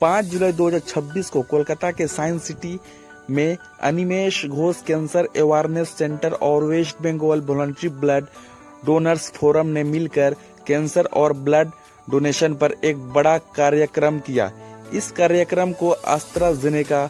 5 जुलाई 2026 को कोलकाता के science city में Animesh Ghosh cancer awareness centre और West Bengal voluntary blood donors forum ने मिलकर कैंसर और ब्लड डोनेशन पर एक बड़ा कार्यक्रम किया। इस कार्यक्रम को एस्ट्राजेनेका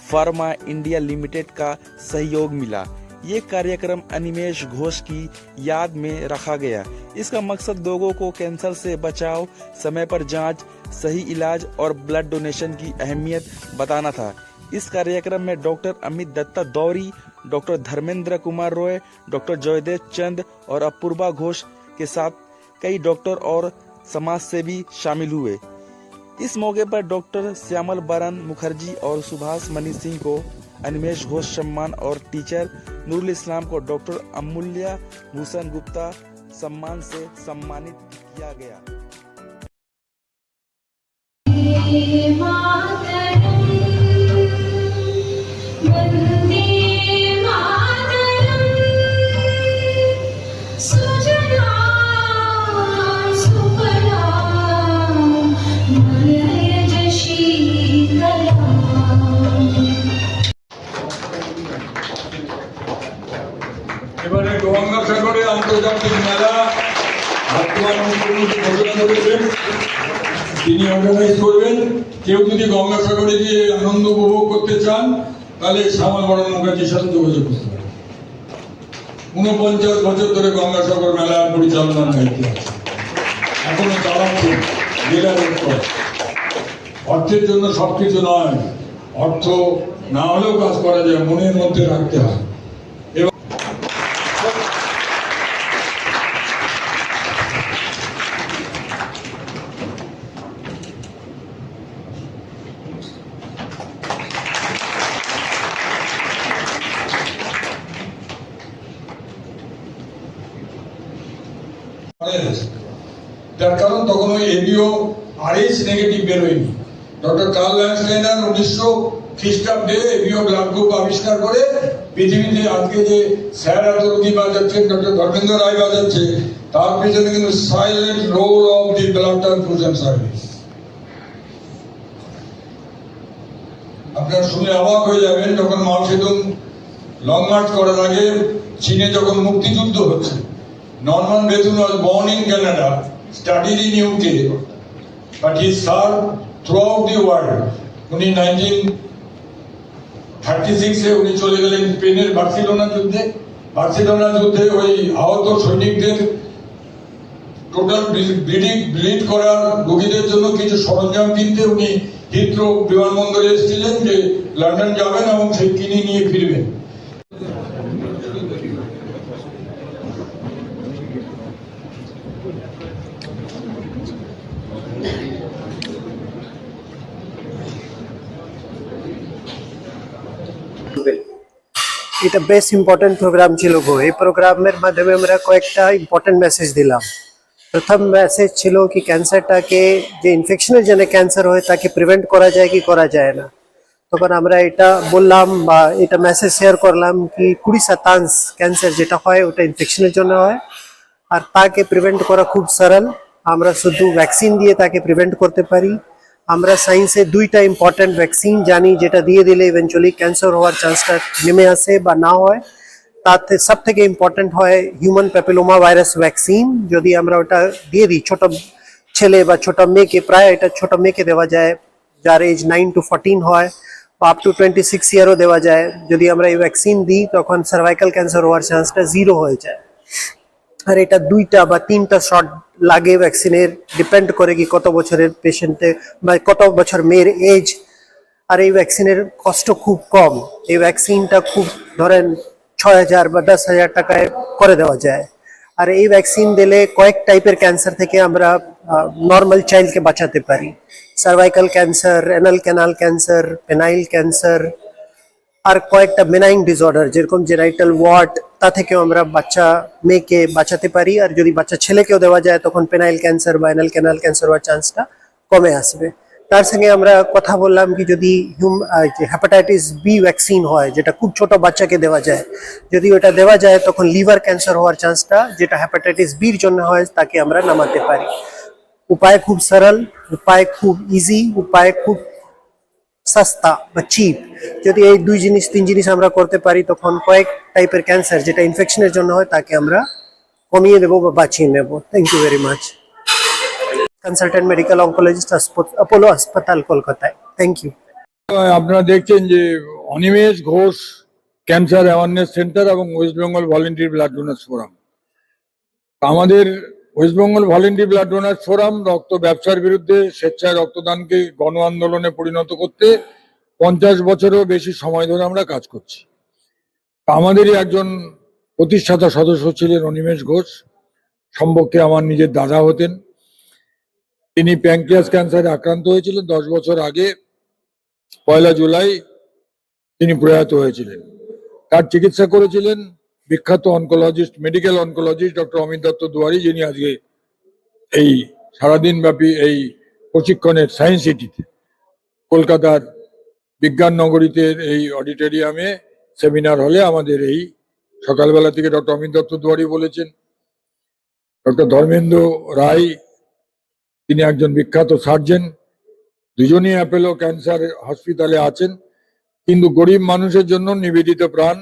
फार्मा इंडिया लिमिटेड का सहयोग मिला। ये कार्यक्रम अनिमेश घोष की याद में रखा गया। इसका मकसद लोगों को कैंसर से बचाव, समय पर जांच, सही इलाज और ब्लड डोनेशन की अहमियत बताना था। इस कार्यक्रम में डॉक्टर अमित दत्ता दौरी, डॉक्टर धर्मेंद्र कुमार रॉय, डॉक्टर जयदेव चंद और अपूर्वा घोष के साथ कई डॉक्टर और समाज सेवी शामिल हुए। इस मौके पर डॉक्टर श्यामल बरन मुखर्जी और सुभाष मणि सिंह को अनिमेश घोष सम्मान और टीचर नूरुल इस्लाम को डॉक्टर अमूल्या भूषण गुप्ता सम्मान से सम्मानित किया गया। এবারে গঙ্গাসাগরে আন্তর্জাতিক মেলা বর্তমান মুখ্যমন্ত্রী ঘোষণা করেছেন, তিনি অর্গানাইজ করবেন। কেউ যদি গঙ্গাসাগরে গিয়ে আনন্দ উপভোগ করতে চান তাহলে শ্যামল বরণ মুখার্জির সাথে যোগাযোগ করতে পারেন। 49 বছর ধরে গঙ্গাসাগর মেলা পরিচালনার দায়িত্বে আছে, এখনো চালাচ্ছেন জেলার পর। অর্থের জন্য সবকিছু নয়, অর্থ না হলেও কাজ করা যায়, মনের মধ্যে রাখতে হয়। তার কারণ তখন ওই এবিও RH নেগেটিভ বেরোয়নি। ডক্টর কার্ল ল্যান্ডস্টাইনার 1900 খ্রিস্টাব্দে এবিও ব্লাড গ্রুপ আবিষ্কার করে পৃথিবীতে আজকে যে স্যার এত রোগী বাজাচ্ছে, ডক্টর ধর্মেন্দ্র রায় বাজাচ্ছে, তার পিছনে কিন্তু silent role of the blood transfusion service. আপনারা শুনে অবাক হয়ে যাবেন, যখন মাও সেতুং লং মার্চ করার আগে চীনে যখন মুক্তিযুদ্ধ হচ্ছে, Norman Bethune was born in Canada, studied in UK, but he served throughout the world. উনি 1936-এ উনি চলে গেলেন স্পেনের বার্সেলোনা যুদ্ধে ওই আহত সৈনিকদের টোটাল ব্লিড করার রোগীদের জন্য কিছু সরঞ্জাম কিনতে উনি হিথ্রো বিমানবন্দরে এসেছিলেন যে লন্ডন যাবেন এবং সেই কিনে নিয়ে ফিরবেন। এটা বেশ ইম্পর্টেন্ট প্রোগ্রাম ছিল গো। এই প্রোগ্রামের মাধ্যমে আমরা কয়েকটা ইম্পর্টেন্ট মেসেজ দিলাম। প্রথম মেসেজ ছিল কি ক্যান্সারটাকে, যে ইনফেকশনের জন্য ক্যান্সার হয় তাকে প্রিভেন্ট করা যায় কি করা যায় না। তখন আমরা এটা বললাম বা এটা মেসেজ শেয়ার করলাম কি 20% ক্যান্সার যেটা হয় ওটা ইনফেকশনের জন্য হয়, আর তাকে প্রিভেন্ট করা খুব সরল। আমরা শুধু ভ্যাকসিন দিয়ে তাকে প্রিভেন্ট করতে পারি। আমরা সায়েন্সে দুইটা ইম্পর্টেন্ট ভ্যাকসিন জানি যেটা দিয়ে দিলে ইভেন্চুয়ালি ক্যান্সার হওয়ার চান্সটা নেমে আসে বা না হয়। তাতে সব থেকে ইম্পর্টেন্ট হয় হিউম্যান প্যাপিলোমা ভাইরাস ভ্যাকসিন। যদি আমরা ওটা দিয়ে দিই ছোট ছেলে বা ছোট মেয়েকে, প্রায় এটা ছোট মেয়েকে দেওয়া যায় যার এজ 9 to 14 হয়, বা আপ টু 26 ইয়ারও দেওয়া যায়। যদি আমরা এই ভ্যাকসিন দিই তখন সার্ভাইকাল ক্যান্সার হওয়ার চান্সটা 0 হয়ে যায়। আর এটা 2টা বা 3টা শট লাগে ভ্যাকসিনের, ডিপেন্ড করে কি কত বছরের পেশেন্টে বা কত বছর মেয়ের এজ। আর এই ভ্যাকসিনের কষ্ট খুব কম। এই ভ্যাকসিনটা খুব ধরেন 6000 বা 10,000 টাকায় করে দেওয়া যায়। আর এই ভ্যাকসিন দিলে কয়েক টাইপের ক্যান্সার থেকে আমরা নর্মাল চাইল্ডকে বাঁচাতে পারি। Cervical cancer, anal canal cancer, penile cancer, আর কয়েকটা বেনাইন ডিসঅর্ডার যেরকম জেনাইটাল ওয়ার্ট, তা থেকেও আমরা বাচ্চা মেয়েকে বাঁচাতে পারি। আর যদি বাচ্চা ছেলেকেও দেওয়া যায় তখন পেনাইল ক্যান্সার বা অ্যানাল ক্যানাল ক্যান্সার হওয়ার চান্সটা কমে আসবে। তার সঙ্গে আমরা কথা বললাম কি যদি হেপাটাইটিস বি ভ্যাকসিন হয় যেটা খুব ছোট বাচ্চাকে দেওয়া যায়, যদি ওটা দেওয়া যায় তখন লিভার ক্যান্সার হওয়ার চান্সটা যেটা হেপাটাইটিস বির জন্য হয় তাকে আমরা নামাতে পারি। উপায় খুব সরল, উপায় খুব ইজি, উপায় খুব সস্তা বা চিপ, যদি এই দুই জিনিস তিন জিনিস আমরা করতে পারি তখন কয়েক টাইপের ক্যান্সার যেটা ইনফেকশনের জন্য হয় তাকে আমরা কমিয়ে দেবো বা বাঁচিয়ে নেব। Thank you very much. Consultant medical oncologist, Apollo হাসপাতাল, কলকাতায়। Thank you. আপনারা দেখছেন যে Animesh Ghosh cancer awareness centre এবং West Bengal volunteer blood donors forum. আমাদের West Bengal volunteer blood donors forum রক্ত ব্যবসার বিরুদ্ধে স্বেচ্ছায় রক্তদানকে গণ আন্দোলনে পরিণত করতে 50 বছরেরও বেশি সময় ধরে আমরা কাজ করছি। আমাদেরই একজন প্রতিষ্ঠাতা সদস্য ছিলেন অনিমেষ ঘোষ, সম্পর্কে আমার নিজের দাদা হতেন। তিনি প্যানক্রিয়াস ক্যান্সারে আক্রান্ত হয়েছিলেন 10 বছর আগে। 1 জুলাই তিনি প্রয়াত হয়েছিলেন। তার চিকিৎসা করেছিলেন বিখ্যাত oncologist, medical oncologist doctor Amit Dutta Duari, যিনি আজকে এই সারাদিন ব্যাপী এই প্রশিক্ষণের সায়েন্স সিটিতে কলকাতার বিজ্ঞান নগরীতে এই অডিটোরিয়ামে সেমিনার হলে আমাদের এই সকালবেলা থেকে ডক্টর অমিত দত্ত দুয়ারি বলেছেন। ডক্টর ধর্মেন্দ্র রায়, তিনি একজন বিখ্যাত সার্জন, দুজনই অ্যাপোলো ক্যান্সার হসপিটালে আছেন, কিন্তু গরিব মানুষের জন্য নিবেদিত প্রাণ।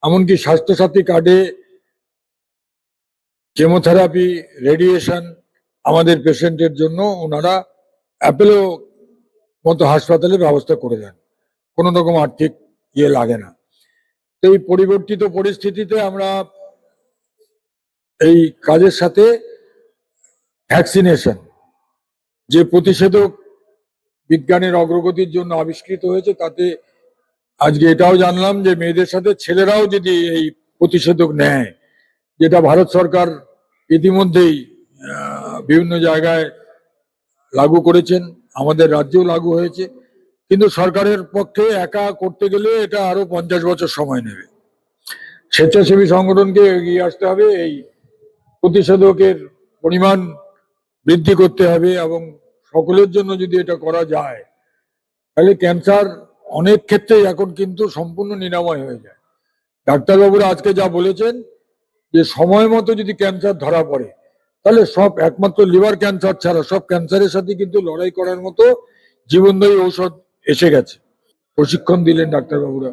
এমনকি স্বাস্থ্যসাথী কার্ডে কেমোথেরাপি, রেডিয়েশন আমাদের পেশেন্টের জন্য ওনারা অ্যাপোলো মতো হাসপাতালে ব্যবস্থা করে দেন, কোনো রকম আর্থিক লাগে না। তো এই পরিবর্তিত পরিস্থিতিতে আমরা এই কাজের সাথে ভ্যাকসিনেশন, যে প্রতিষেধক বিজ্ঞানের অগ্রগতির জন্য আবিষ্কৃত হয়েছে, তাতে আজকে এটাও জানলাম যে মেয়েদের সাথে ছেলেরাও যদি এই প্রতিষেধক নেয়, যেটা ভারত সরকার ইতিমধ্যেই বিভিন্ন জায়গায় লাগু করেছেন, আমাদের রাজ্যেও লাগু হয়েছে, কিন্তু সরকারের পক্ষে একা করতে গেলে এটা আরো 50 বছর সময় নেবে। স্বেচ্ছাসেবী সংগঠনকে এগিয়ে আসতে হবে, এই প্রতিষেধকের পরিমাণ বৃদ্ধি করতে হবে, এবং সকলের জন্য যদি এটা করা যায় তাহলে ক্যান্সার অনেক ক্ষেত্রেই এখন কিন্তু সম্পূর্ণ নিরাময় হয়ে যায়। ডাক্তারবাবুরা আজকে যা বলেছেন যে সময় মতো যদি ক্যান্সার ধরা পড়ে তাহলে সব, একমাত্র লিভার ক্যান্সার ছাড়া সব ক্যান্সারের সাথে কিন্তু লড়াই করার মতো জীবনদায়ী ঔষধ এসে গেছে। প্রশিক্ষণ দিলেন ডাক্তারবাবুরা।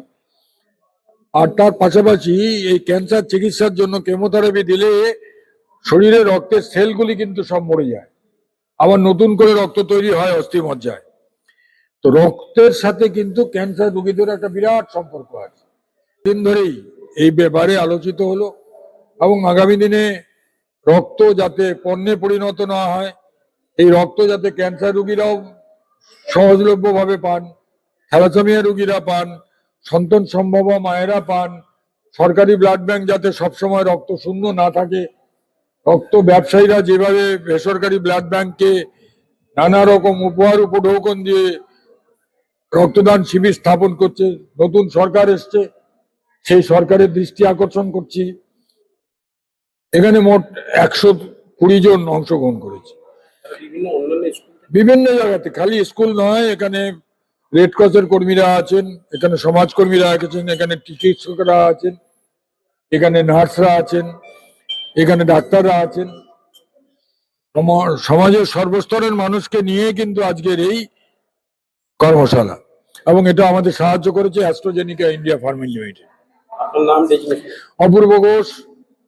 আর তার পাশাপাশি এই ক্যান্সার চিকিৎসার জন্য কেমোথেরাপি দিলে শরীরে রক্তের সেলগুলি কিন্তু সব মরে যায়, আবার নতুন করে রক্ত তৈরি হয় অস্থিমজ্জায়। তো রক্তের সাথে কিন্তু ক্যান্সার রোগীদের একটা বিরাট সম্পর্ক আছে। দিন ধরেই এই ব্যাপারে আলোচিত হলো, এবং আগামী দিনে রক্ত যাতে পণ্যে পরিণত না হয়, এই রক্ত যাতে ক্যান্সার রোগীরাও সহজলভ্যভাবে পান, থ্যালাসেমিয়া রোগীরা পান, সন্তান সম্ভবা মায়েরা পান, সরকারি ব্লাড ব্যাংক যাতে সবসময় রক্ত শূন্য না থাকে, রক্ত ব্যবসায়ীরা যেভাবে বেসরকারি ব্লাড ব্যাংককে নানা রকম উপহার উপঢৌকন দিয়ে রক্তদান শিবির স্থাপন করছে, নতুন সরকার এসছে, সেই সরকারের দৃষ্টি আকর্ষণ করছি। এখানে মোট 120 জন অংশগ্রহণ করেছে বিভিন্ন জায়গাতে, খালি স্কুল নয়, এখানে রেড ক্রসের কর্মীরা আছেন, এখানে সমাজকর্মীরা আছেন, এখানে চিকিৎসকরা আছেন, এখানে নার্সরা আছেন, এখানে ডাক্তাররা আছেন, সমাজের সর্বস্তরের মানুষকে নিয়ে কিন্তু আজকের এই কর্মশালা। এবং এটা আমাদের সাহায্য করেছে AstraZeneca India pharma limited. Apurba Ghosh,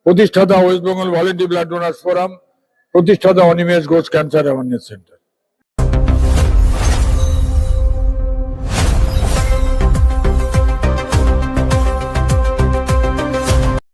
প্রতিষ্ঠাতা West Bengal volunteer blood donors forum, প্রতিষ্ঠাতা Animesh Ghosh cancer awareness centre.